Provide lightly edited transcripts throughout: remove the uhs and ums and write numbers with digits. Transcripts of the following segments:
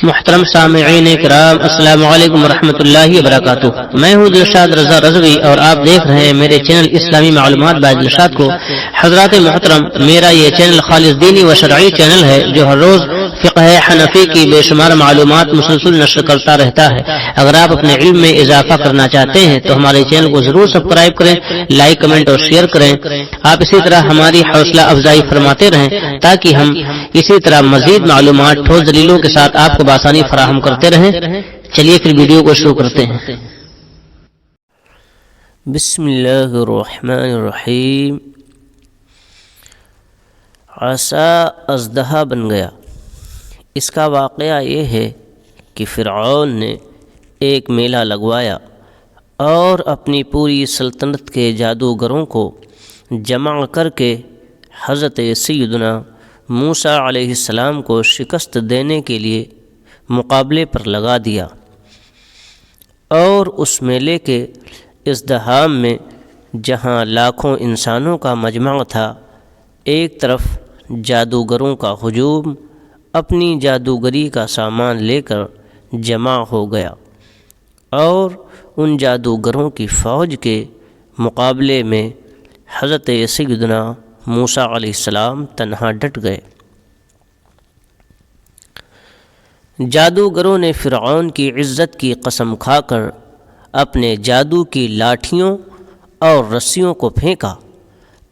محترم سامعین کرام، السلام علیکم ورحمۃ اللہ وبرکاتہ۔ میں ہوں دلشاد رضا رضوی اور آپ دیکھ رہے ہیں میرے چینل اسلامی معلومات بائی دلشاد کو۔ حضرات محترم، میرا یہ چینل خالص دینی و شرعی چینل ہے جو ہر روز فقہ حنفی کی بے شمار معلومات مسلسل نشر کرتا رہتا ہے۔ اگر آپ اپنے علم میں اضافہ کرنا چاہتے ہیں تو ہمارے چینل کو ضرور سبسکرائب کریں، لائک، کمنٹ اور شیئر کریں۔ آپ اسی طرح ہماری حوصلہ افزائی فرماتے رہیں تاکہ ہم اسی طرح مزید معلومات ٹھوس دلیلوں کے ساتھ آپ کو بآسانی فراہم کرتے رہیں۔ چلیے پھر ویڈیو کو شروع کرتے ہیں۔ بسم اللہ الرحمن الرحیم۔ عصا اژدہا بن گیا۔ اس کا واقعہ یہ ہے کہ فرعون نے ایک میلہ لگوایا اور اپنی پوری سلطنت کے جادوگروں کو جمع کر کے حضرت سیدنا موسیٰ علیہ السلام کو شکست دینے کے لیے مقابلے پر لگا دیا، اور اس میلے کے ازدحام میں جہاں لاکھوں انسانوں کا مجمع تھا، ایک طرف جادوگروں کا ہجوم اپنی جادوگری کا سامان لے کر جمع ہو گیا، اور ان جادوگروں کی فوج کے مقابلے میں حضرت سیدنا موسیٰ علیہ السلام تنہا ڈٹ گئے۔ جادوگروں نے فرعون کی عزت کی قسم کھا کر اپنے جادو کی لاٹھیوں اور رسیوں کو پھینکا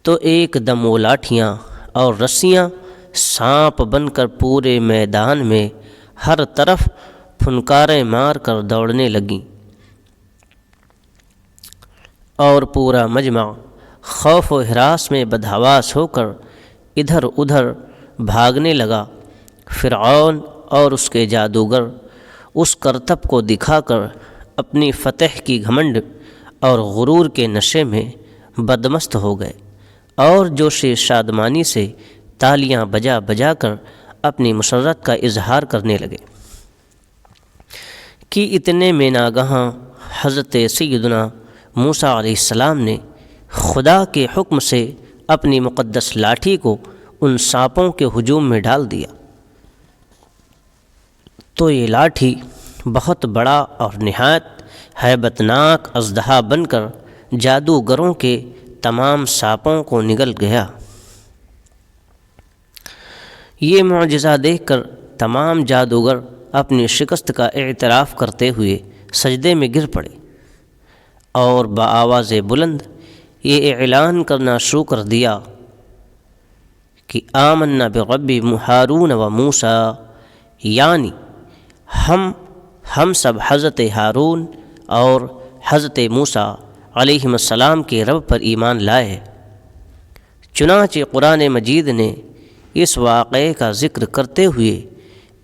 تو ایک دم وہ لاٹھیاں اور رسیاں سانپ بن کر پورے میدان میں ہر طرف پھنکاریں مار کر دوڑنے لگیں، اور پورا مجمع خوف و ہراس میں بدحواس ہو کر ادھر ادھر بھاگنے لگا۔ فرعون اور اس کے جادوگر اس کرتب کو دکھا کر اپنی فتح کی گھمنڈ اور غرور کے نشے میں بدمست ہو گئے، اور جوش شادمانی سے تالیاں بجا بجا کر اپنی مسرت کا اظہار کرنے لگے کہ اتنے میں ناگہاں حضرت سیدنا موسیٰ علیہ السلام نے خدا کے حکم سے اپنی مقدس لاٹھی کو ان سانپوں کے ہجوم میں ڈال دیا، تو یہ لاٹھی بہت بڑا اور نہایت ہیبت ناک اژدہا بن کر جادوگروں کے تمام سانپوں کو نگل گیا۔ یہ معجزہ دیکھ کر تمام جادوگر اپنی شکست کا اعتراف کرتے ہوئے سجدے میں گر پڑے اور بآواز بلند یہ اعلان کرنا شروع کر دیا کہ آمنا برب ہارون و موسیٰ، یعنی ہم سب حضرت ہارون اور حضرت موسیٰ علیہ السلام کے رب پر ایمان لائے۔ چنانچہ قرآن مجید نے اس واقعے کا ذکر کرتے ہوئے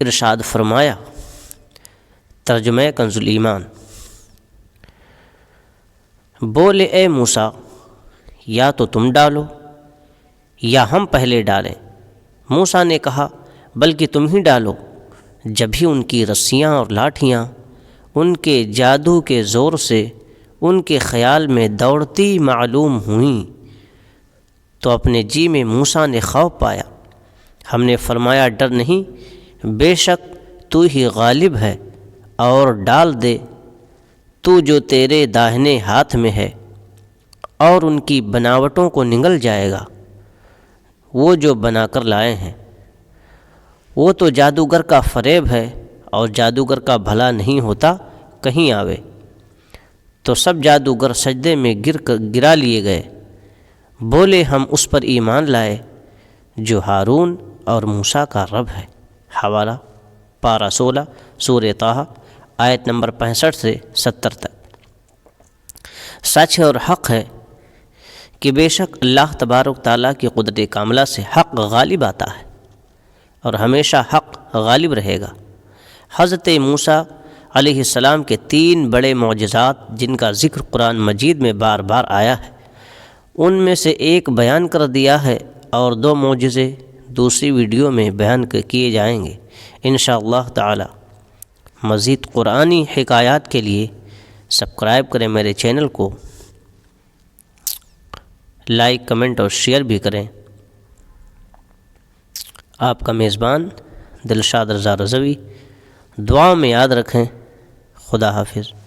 ارشاد فرمایا، ترجمہ کنز الایمان: بولے اے موسیٰ، یا تو تم ڈالو یا ہم پہلے ڈالیں۔ موسیٰ نے کہا بلکہ تم ہی ڈالو۔ جب ہی ان کی رسیاں اور لاٹھیاں ان کے جادو کے زور سے ان کے خیال میں دوڑتی معلوم ہوئیں تو اپنے جی میں موسیٰ نے خوف پایا۔ ہم نے فرمایا ڈر نہیں، بے شک تو ہی غالب ہے، اور ڈال دے تو جو تیرے داہنے ہاتھ میں ہے، اور ان کی بناوٹوں کو نگل جائے گا وہ جو بنا کر لائے ہیں۔ وہ تو جادوگر کا فریب ہے، اور جادوگر کا بھلا نہیں ہوتا کہیں آوے۔ تو سب جادوگر سجدے میں گرا لیے گئے، بولے ہم اس پر ایمان لائے جو ہارون اور موسیٰ کا رب ہے۔ حوالہ پارہ 16 سورہ طٰہٰ آیت نمبر 65 سے 70 تک۔ سچ اور حق ہے کہ بے شک اللہ تبارک تعالیٰ کی قدرت کاملہ سے حق غالب آتا ہے، اور ہمیشہ حق غالب رہے گا۔ حضرت موسیٰ علیہ السلام کے 3 بڑے معجزات جن کا ذکر قرآن مجید میں بار بار آیا ہے، ان میں سے ایک بیان کر دیا ہے، اور 2 معجزے دوسری ویڈیو میں بیان کیے جائیں گے انشاءاللہ تعالی۔ مزید قرآنی حکایات کے لیے سبسکرائب کریں میرے چینل کو، لائک، کمنٹ اور شیئر بھی کریں۔ آپ کا میزبان دلشاد رضا رضوی، دعا میں یاد رکھیں۔ خدا حافظ۔